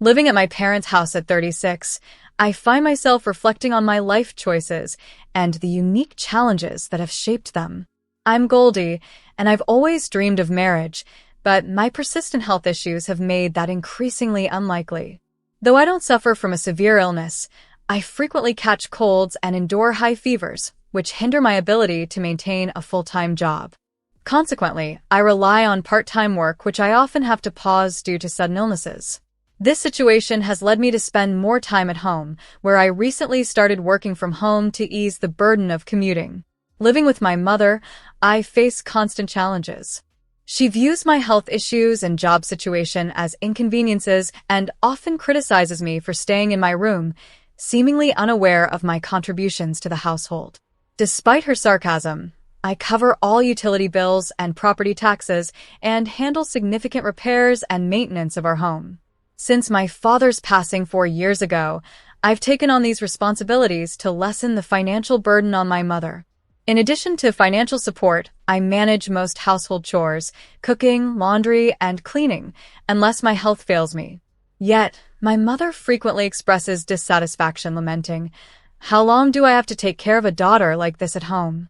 Living at my parents' house at 36, I find myself reflecting on my life choices and the unique challenges that have shaped them. I'm Goldie, and I've always dreamed of marriage, but my persistent health issues have made that increasingly unlikely. Though I don't suffer from a severe illness, I frequently catch colds and endure high fevers, which hinder my ability to maintain a full-time job. Consequently, I rely on part-time work, which I often have to pause due to sudden illnesses. This situation has led me to spend more time at home, where I recently started working from home to ease the burden of commuting. Living with my mother, I face constant challenges. She views my health issues and job situation as inconveniences and often criticizes me for staying in my room, seemingly unaware of my contributions to the household. Despite her sarcasm, I cover all utility bills and property taxes and handle significant repairs and maintenance of our home. Since my father's passing 4 years ago, I've taken on these responsibilities to lessen the financial burden on my mother. In addition to financial support, I manage most household chores, cooking, laundry, and cleaning, unless my health fails me. Yet, my mother frequently expresses dissatisfaction, lamenting, "How long do I have to take care of a daughter like this at home?"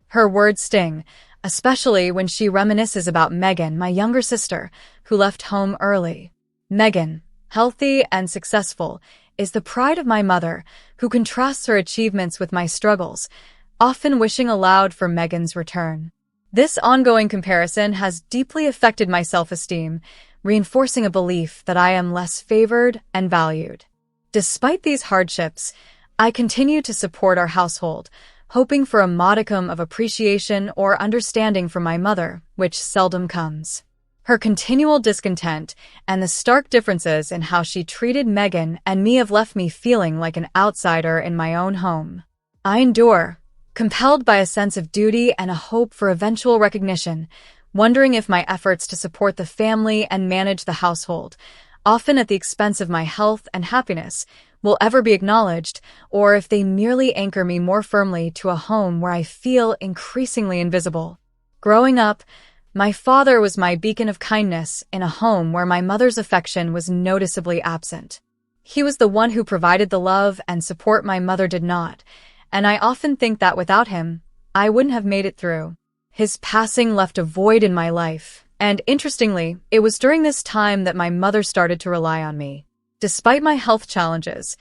Her words sting, especially when she reminisces about Megan, my younger sister, who left home early. Megan, healthy and successful, is the pride of my mother, who contrasts her achievements with my struggles, often wishing aloud for Megan's return. This ongoing comparison has deeply affected my self-esteem, reinforcing a belief that I am less favored and valued. Despite these hardships, I continue to support our household, hoping for a modicum of appreciation or understanding from my mother, which seldom comes. Her continual discontent and the stark differences in how she treated Megan and me have left me feeling like an outsider in my own home. I endure, compelled by a sense of duty and a hope for eventual recognition, wondering if my efforts to support the family and manage the household, often at the expense of my health and happiness, will ever be acknowledged, or if they merely anchor me more firmly to a home where I feel increasingly invisible. Growing up, my father was my beacon of kindness in a home where my mother's affection was noticeably absent. He was the one who provided the love and support my mother did not, and I often think that without him, I wouldn't have made it through. His passing left a void in my life, and interestingly, it was during this time that my mother started to rely on me. Despite my health challenges,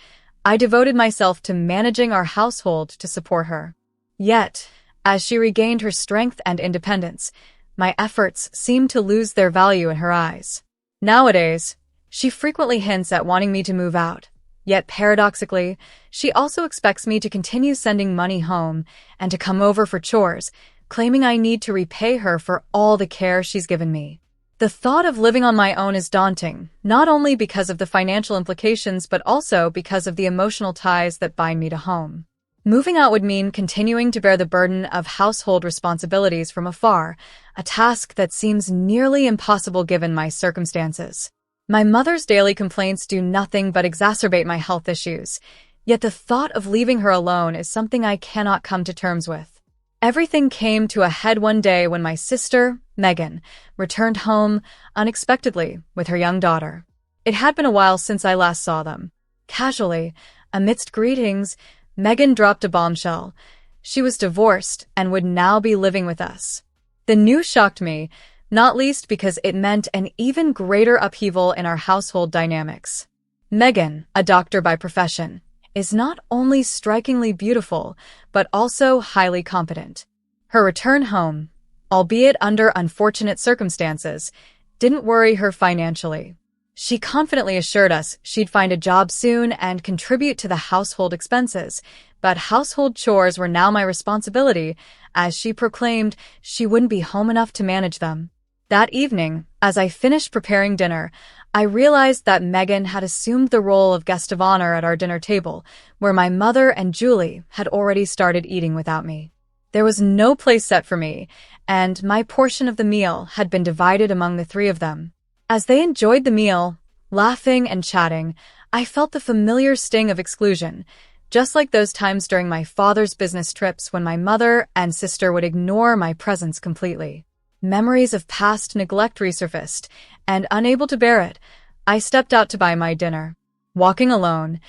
I devoted myself to managing our household to support her. Yet, as she regained her strength and independence, my efforts seemed to lose their value in her eyes. Nowadays, she frequently hints at wanting me to move out. Yet paradoxically, she also expects me to continue sending money home and to come over for chores, claiming I need to repay her for all the care she's given me. The thought of living on my own is daunting, not only because of the financial implications but also because of the emotional ties that bind me to home. Moving out would mean continuing to bear the burden of household responsibilities from afar, a task that seems nearly impossible given my circumstances. My mother's daily complaints do nothing but exacerbate my health issues, yet the thought of leaving her alone is something I cannot come to terms with. Everything came to a head one day when my sister, Megan, returned home unexpectedly with her young daughter. It had been a while since I last saw them. Casually, amidst greetings, Megan dropped a bombshell. She was divorced and would now be living with us. The news shocked me, not least because it meant an even greater upheaval in our household dynamics. Megan, a doctor by profession, is not only strikingly beautiful, but also highly competent. Her return home, albeit under unfortunate circumstances, didn't worry her financially. She confidently assured us she'd find a job soon and contribute to the household expenses, but household chores were now my responsibility, as she proclaimed she wouldn't be home enough to manage them. That evening, as I finished preparing dinner, I realized that Megan had assumed the role of guest of honor at our dinner table, where my mother and Julie had already started eating without me. There was no place set for me, and my portion of the meal had been divided among the three of them. As they enjoyed the meal, laughing and chatting, I felt the familiar sting of exclusion, just like those times during my father's business trips when my mother and sister would ignore my presence completely. Memories of past neglect resurfaced, and unable to bear it, I stepped out to buy my dinner. Walking alone,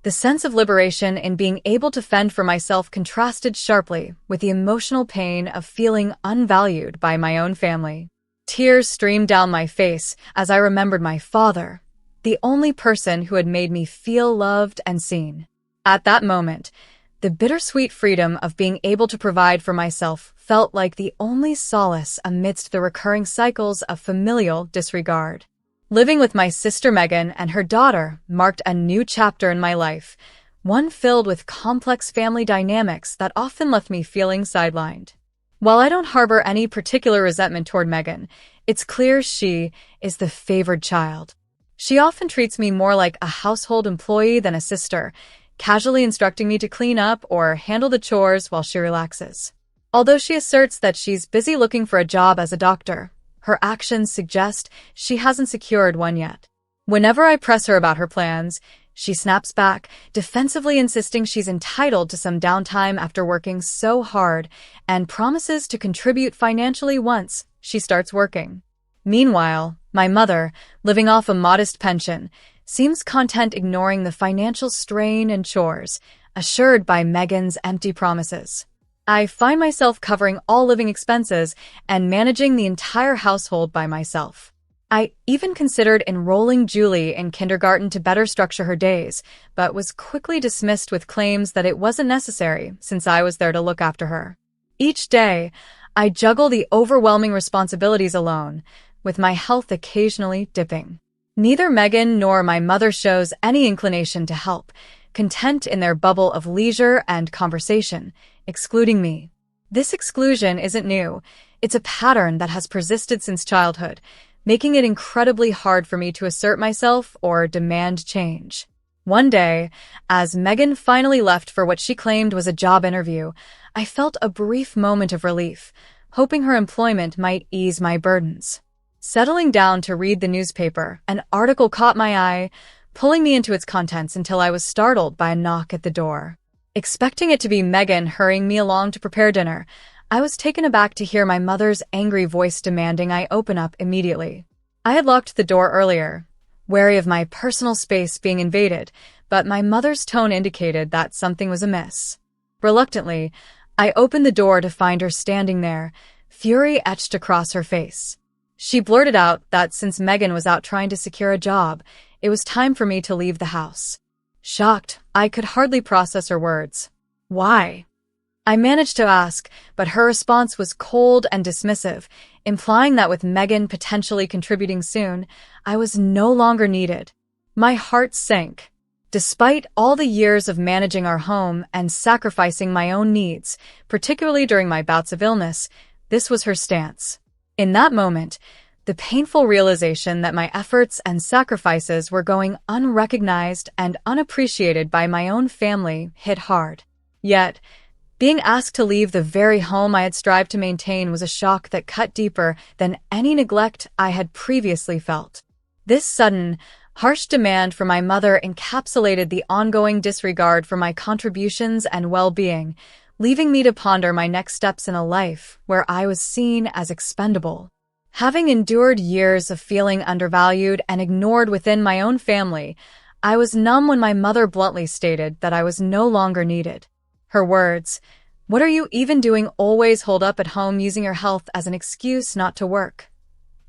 the sense of liberation in being able to fend for myself contrasted sharply with the emotional pain of feeling unvalued by my own family. Tears streamed down my face as I remembered my father, the only person who had made me feel loved and seen. At that moment, the bittersweet freedom of being able to provide for myself felt like the only solace amidst the recurring cycles of familial disregard. Living with my sister Megan and her daughter marked a new chapter in my life, one filled with complex family dynamics that often left me feeling sidelined. While I don't harbor any particular resentment toward Megan, it's clear she is the favored child. She often treats me more like a household employee than a sister, casually instructing me to clean up or handle the chores while she relaxes. Although she asserts that she's busy looking for a job as a doctor, her actions suggest she hasn't secured one yet. Whenever I press her about her plans, she snaps back, defensively insisting she's entitled to some downtime after working so hard, and promises to contribute financially once she starts working. Meanwhile, my mother, living off a modest pension, seems content ignoring the financial strain and chores, assured by Megan's empty promises. I find myself covering all living expenses and managing the entire household by myself. I even considered enrolling Julie in kindergarten to better structure her days, but was quickly dismissed with claims that it wasn't necessary since I was there to look after her. Each day, I juggle the overwhelming responsibilities alone, with my health occasionally dipping. Neither Megan nor my mother shows any inclination to help, content in their bubble of leisure and conversation, excluding me. This exclusion isn't new. It's a pattern that has persisted since childhood, making it incredibly hard for me to assert myself or demand change. One day, as Megan finally left for what she claimed was a job interview, I felt a brief moment of relief, hoping her employment might ease my burdens. Settling down to read the newspaper, an article caught my eye, pulling me into its contents until I was startled by a knock at the door. Expecting it to be Megan hurrying me along to prepare dinner, I was taken aback to hear my mother's angry voice demanding I open up immediately. I had locked the door earlier, wary of my personal space being invaded, but my mother's tone indicated that something was amiss. Reluctantly, I opened the door to find her standing there, fury etched across her face. She blurted out that since Megan was out trying to secure a job, it was time for me to leave the house. Shocked, I could hardly process her words. Why? I managed to ask, but her response was cold and dismissive, implying that with Megan potentially contributing soon, I was no longer needed. My heart sank. Despite all the years of managing our home and sacrificing my own needs, particularly during my bouts of illness, this was her stance. In that moment, the painful realization that my efforts and sacrifices were going unrecognized and unappreciated by my own family hit hard. Yet, being asked to leave the very home I had strived to maintain was a shock that cut deeper than any neglect I had previously felt. This sudden, harsh demand from my mother encapsulated the ongoing disregard for my contributions and well-being, leaving me to ponder my next steps in a life where I was seen as expendable. Having endured years of feeling undervalued and ignored within my own family, I was numb when my mother bluntly stated that I was no longer needed. Her words, "What are you even doing always holed up at home using your health as an excuse not to work?"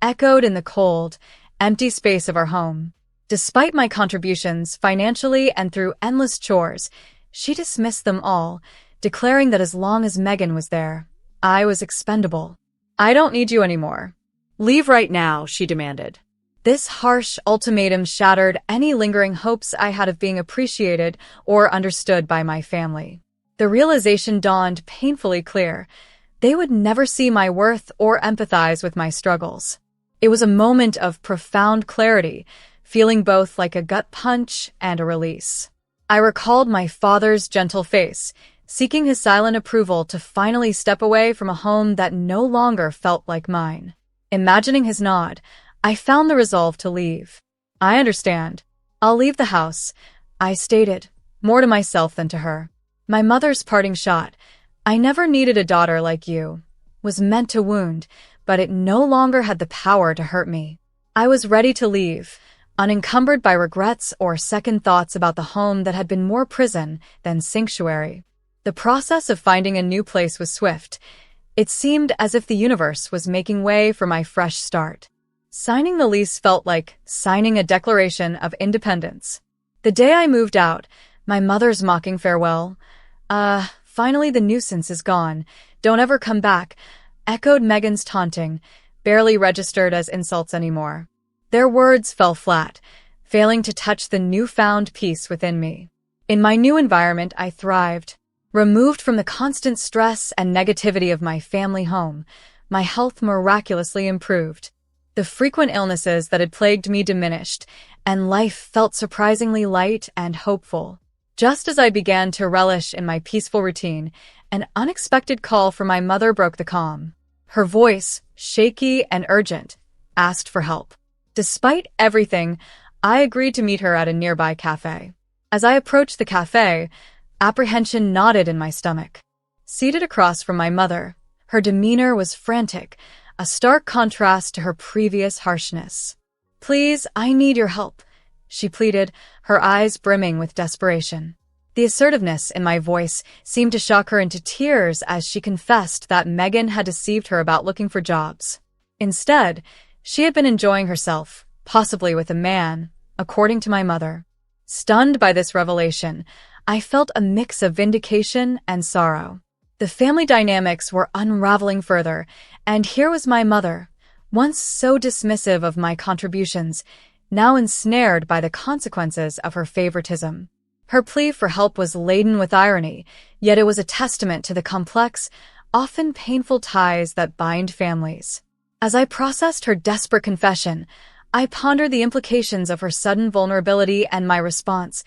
echoed in the cold, empty space of our home. Despite my contributions financially and through endless chores, she dismissed them all, declaring that as long as Megan was there, I was expendable. "I don't need you anymore. Leave right now," she demanded. This harsh ultimatum shattered any lingering hopes I had of being appreciated or understood by my family. The realization dawned painfully clear. They would never see my worth or empathize with my struggles. It was a moment of profound clarity, feeling both like a gut punch and a release. I recalled my father's gentle face, seeking his silent approval to finally step away from a home that no longer felt like mine. Imagining his nod, I found the resolve to leave. "I understand. I'll leave the house," I stated, more to myself than to her. My mother's parting shot, "I never needed a daughter like you," was meant to wound, but it no longer had the power to hurt me. I was ready to leave, unencumbered by regrets or second thoughts about the home that had been more prison than sanctuary. The process of finding a new place was swift. It seemed as if the universe was making way for my fresh start. Signing the lease felt like signing a declaration of independence. The day I moved out, my mother's mocking farewell, finally the nuisance is gone, don't ever come back, echoed Megan's taunting, barely registered as insults anymore. Their words fell flat, failing to touch the newfound peace within me. In my new environment, I thrived. Removed from the constant stress and negativity of my family home, my health miraculously improved. The frequent illnesses that had plagued me diminished, and life felt surprisingly light and hopeful. Just as I began to relish in my peaceful routine, an unexpected call from my mother broke the calm. Her voice, shaky and urgent, asked for help. Despite everything, I agreed to meet her at a nearby cafe. As I approached the cafe, apprehension knotted in my stomach. Seated across from my mother, her demeanor was frantic, a stark contrast to her previous harshness. "Please, I need your help," she pleaded, her eyes brimming with desperation. The assertiveness in my voice seemed to shock her into tears as she confessed that Megan had deceived her about looking for jobs. Instead, she had been enjoying herself, possibly with a man, according to my mother. Stunned by this revelation, I felt a mix of vindication and sorrow. The family dynamics were unraveling further, and here was my mother, once so dismissive of my contributions, now ensnared by the consequences of her favoritism. Her plea for help was laden with irony, yet it was a testament to the complex, often painful ties that bind families. As I processed her desperate confession, I pondered the implications of her sudden vulnerability and my response,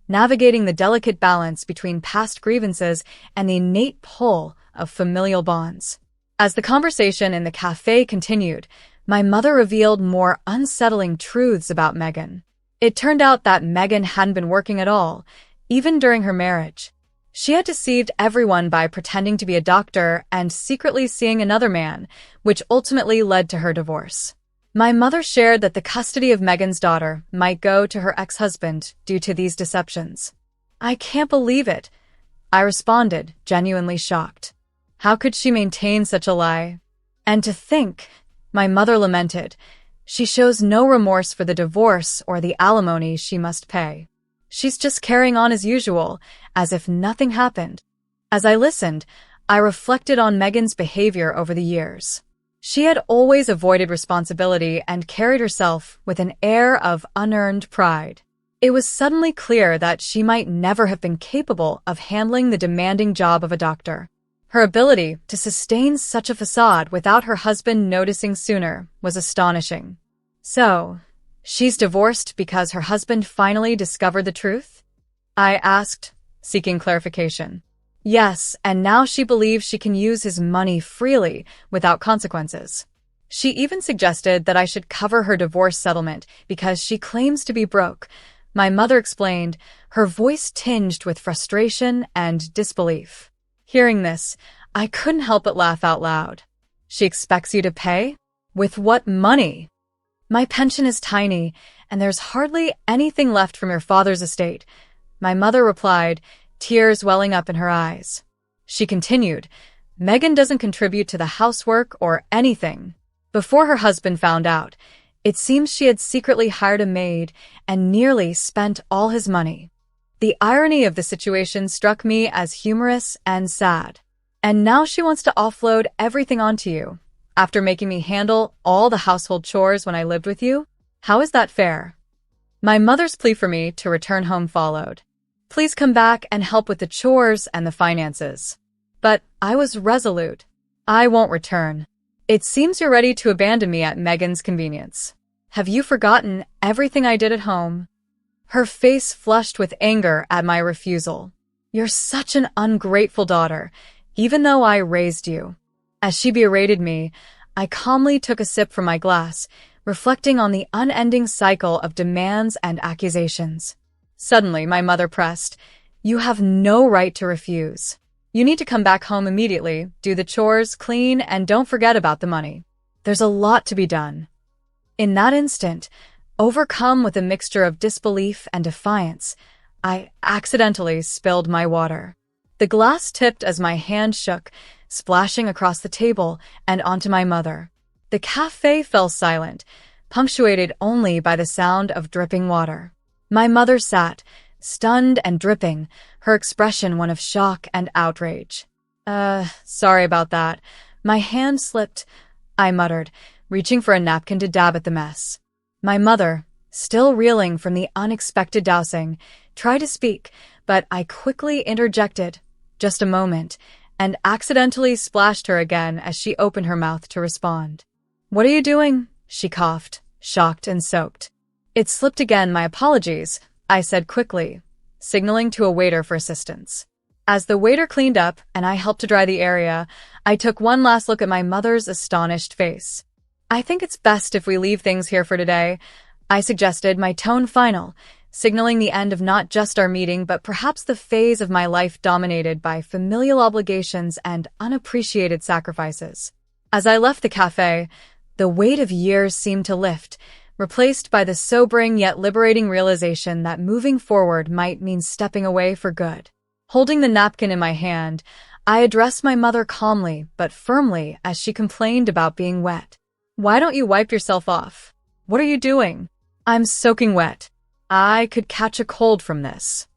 navigating the delicate balance between past grievances and the innate pull of familial bonds. As the conversation in the cafe continued, my mother revealed more unsettling truths about Megan. It turned out that Megan hadn't been working at all, even during her marriage. She had deceived everyone by pretending to be a doctor and secretly seeing another man, which ultimately led to her divorce. My mother shared that the custody of Megan's daughter might go to her ex-husband due to these deceptions. "I can't believe it," I responded, genuinely shocked. How could she maintain such a lie? "And to think," my mother lamented, "she shows no remorse for the divorce or the alimony she must pay. She's just carrying on as usual, as if nothing happened." As I listened, I reflected on Megan's behavior over the years. She had always avoided responsibility and carried herself with an air of unearned pride. It was suddenly clear that she might never have been capable of handling the demanding job of a doctor. Her ability to sustain such a facade without her husband noticing sooner was astonishing. "So, she's divorced because her husband finally discovered the truth?" I asked, seeking clarification. "Yes, and now she believes she can use his money freely without consequences. She even suggested that I should cover her divorce settlement because she claims to be broke," my mother explained, her voice tinged with frustration and disbelief. Hearing this, I couldn't help but laugh out loud. "She expects you to pay? With what money?" "My pension is tiny, and there's hardly anything left from your father's estate," my mother replied, tears welling up in her eyes. She continued, "Megan doesn't contribute to the housework or anything. Before her husband found out, it seems she had secretly hired a maid and nearly spent all his money." The irony of the situation struck me as humorous and sad. "And now she wants to offload everything onto you, after making me handle all the household chores when I lived with you? How is that fair?" My mother's plea for me to return home followed. "Please come back and help with the chores and the finances." But I was resolute. "I won't return. It seems you're ready to abandon me at Megan's convenience. Have you forgotten everything I did at home?" Her face flushed with anger at my refusal. "You're such an ungrateful daughter, even though I raised you." As she berated me, I calmly took a sip from my glass, reflecting on the unending cycle of demands and accusations. Suddenly, my mother pressed, "You have no right to refuse. You need to come back home immediately, do the chores, clean, and don't forget about the money. There's a lot to be done." In that instant, Overcome with a mixture of disbelief and defiance, I accidentally spilled my water. The glass tipped as my hand shook, splashing across the table and onto my mother. The cafe fell silent, punctuated only by the sound of dripping water. My mother sat, stunned and dripping, her expression one of shock and outrage. Sorry about that. My hand slipped, I muttered, reaching for a napkin to dab at the mess. My mother, still reeling from the unexpected dousing, tried to speak, but I quickly interjected, just a moment, and accidentally splashed her again as she opened her mouth to respond. What are you doing? She coughed, shocked and soaked. It slipped again, my apologies, I said quickly, signaling to a waiter for assistance. As the waiter cleaned up and I helped to dry the area, I took one last look at my mother's astonished face. I think it's best if we leave things here for today, I suggested, my tone final, signaling the end of not just our meeting but perhaps the phase of my life dominated by familial obligations and unappreciated sacrifices. As I left the cafe, the weight of years seemed to lift, replaced by the sobering yet liberating realization that moving forward might mean stepping away for good. Holding the napkin in my hand, I addressed my mother calmly but firmly as she complained about being wet. Why don't you wipe yourself off? What are you doing? I'm soaking wet. I could catch a cold from this.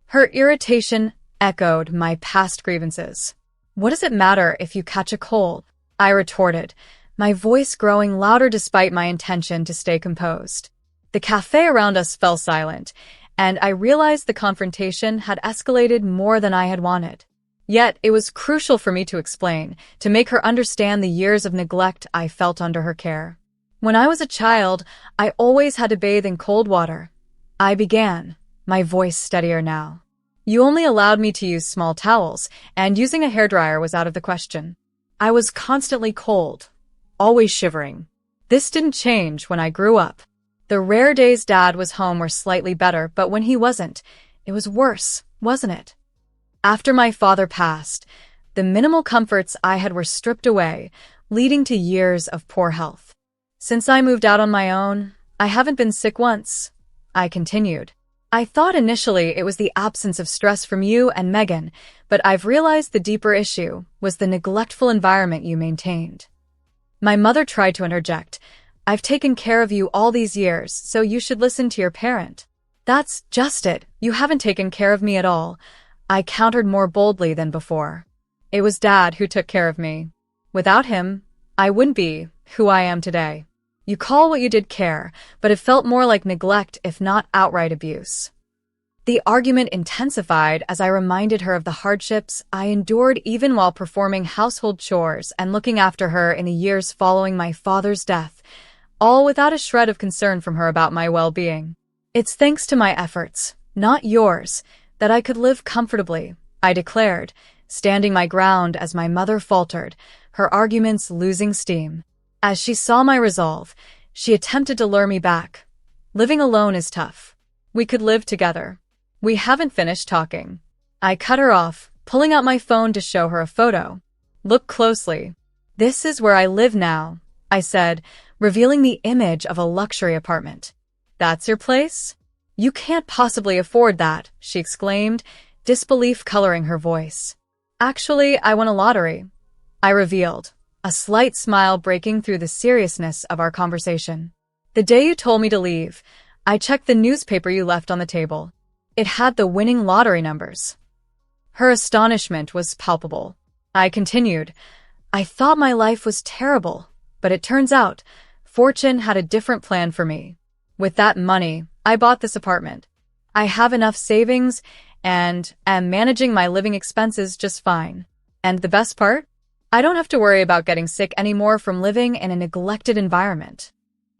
Her irritation echoed my past grievances. What does it matter if you catch a cold? I retorted, my voice growing louder despite my intention to stay composed. The cafe around us fell silent, and I realized the confrontation had escalated more than I had wanted. Yet it was crucial for me to explain, to make her understand the years of neglect I felt under her care. When I was a child, I always had to bathe in cold water. I began, my voice steadier now. You only allowed me to use small towels, and using a hairdryer was out of the question. I was constantly cold, always shivering. This didn't change when I grew up. The rare days Dad was home were slightly better, but when he wasn't, it was worse, wasn't it? After my father passed, the minimal comforts I had were stripped away, leading to years of poor health. Since I moved out on my own, I haven't been sick once, I continued. I thought initially it was the absence of stress from you and Megan, but I've realized the deeper issue was the neglectful environment you maintained. My mother tried to interject. I've taken care of you all these years, so you should listen to your parent. That's just it. You haven't taken care of me at all. I countered more boldly than before. It was Dad who took care of me. Without him, I wouldn't be who I am today. You call what you did care, but it felt more like neglect if not outright abuse. The argument intensified as I reminded her of the hardships I endured even while performing household chores and looking after her in the years following my father's death, all without a shred of concern from her about my well-being. It's thanks to my efforts, not yours, that I could live comfortably, I declared, standing my ground as my mother faltered, her arguments losing steam. As she saw my resolve, she attempted to lure me back. Living alone is tough. We could live together. We haven't finished talking. I cut her off, pulling out my phone to show her a photo. Look closely. This is where I live now, I said, revealing the image of a luxury apartment. That's your place? You can't possibly afford that, she exclaimed, disbelief coloring her voice. Actually, I won a lottery, I revealed, a slight smile breaking through the seriousness of our conversation. The day you told me to leave, I checked the newspaper you left on the table. It had the winning lottery numbers. Her astonishment was palpable. I continued, I thought my life was terrible, but it turns out, fortune had a different plan for me. With that money, I bought this apartment. I have enough savings and am managing my living expenses just fine. And the best part? I don't have to worry about getting sick anymore from living in a neglected environment.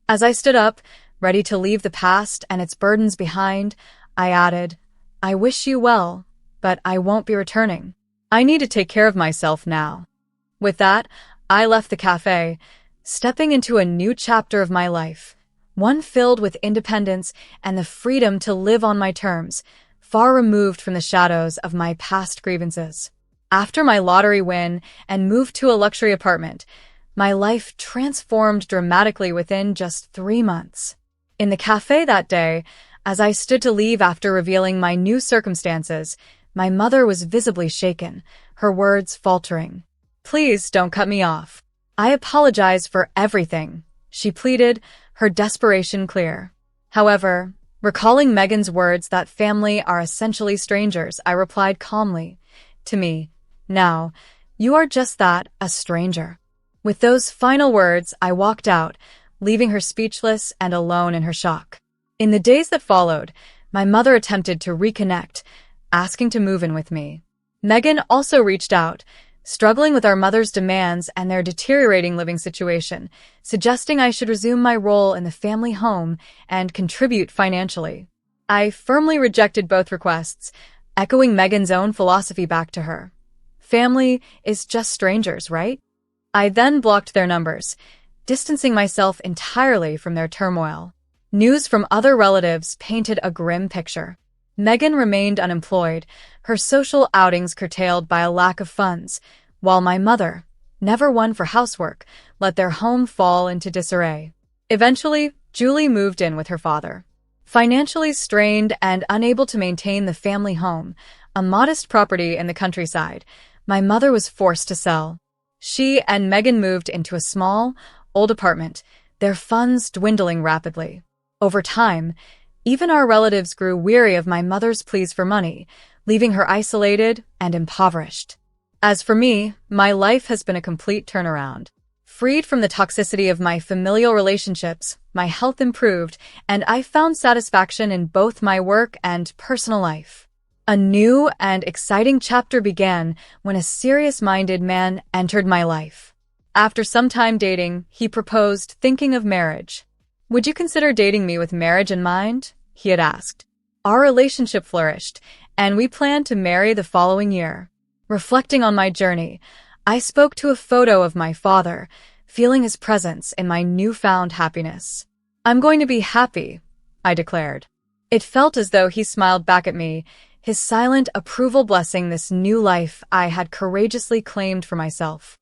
As I stood up, ready to leave the past and its burdens behind, I added, I wish you well, but I won't be returning. I need to take care of myself now. With that, I left the cafe, stepping into a new chapter of my life. One filled with independence and the freedom to live on my terms, far removed from the shadows of my past grievances. After my lottery win and move to a luxury apartment, my life transformed dramatically within just 3 months. In the cafe that day, as I stood to leave after revealing my new circumstances, my mother was visibly shaken, her words faltering. "Please don't cut me off. I apologize for everything," she pleaded, her desperation clear. However, recalling Megan's words that family are essentially strangers, I replied calmly, "To me, now, you are just that, a stranger." With those final words, I walked out, leaving her speechless and alone in her shock. In the days that followed, my mother attempted to reconnect, asking to move in with me. Megan also reached out, struggling with our mother's demands and their deteriorating living situation, suggesting I should resume my role in the family home and contribute financially. I firmly rejected both requests, echoing Megan's own philosophy back to her. Family is just strangers, right? I then blocked their numbers, distancing myself entirely from their turmoil. News from other relatives painted a grim picture. Megan remained unemployed, her social outings curtailed by a lack of funds, while my mother, never one for housework, let their home fall into disarray. Eventually, Julie moved in with her father. Financially strained and unable to maintain the family home, a modest property in the countryside, my mother was forced to sell. She and Megan moved into a small, old apartment, their funds dwindling rapidly. Over time, even our relatives grew weary of my mother's pleas for money, leaving her isolated and impoverished. As for me, my life has been a complete turnaround. Freed from the toxicity of my familial relationships, my health improved, and I found satisfaction in both my work and personal life. A new and exciting chapter began when a serious-minded man entered my life. After some time dating, he proposed, thinking of marriage. "Would you consider dating me with marriage in mind?" he had asked. Our relationship flourished, and we planned to marry the following year. Reflecting on my journey, I spoke to a photo of my father, feeling his presence in my newfound happiness. "I'm going to be happy," I declared. It felt as though he smiled back at me, his silent approval blessing this new life I had courageously claimed for myself.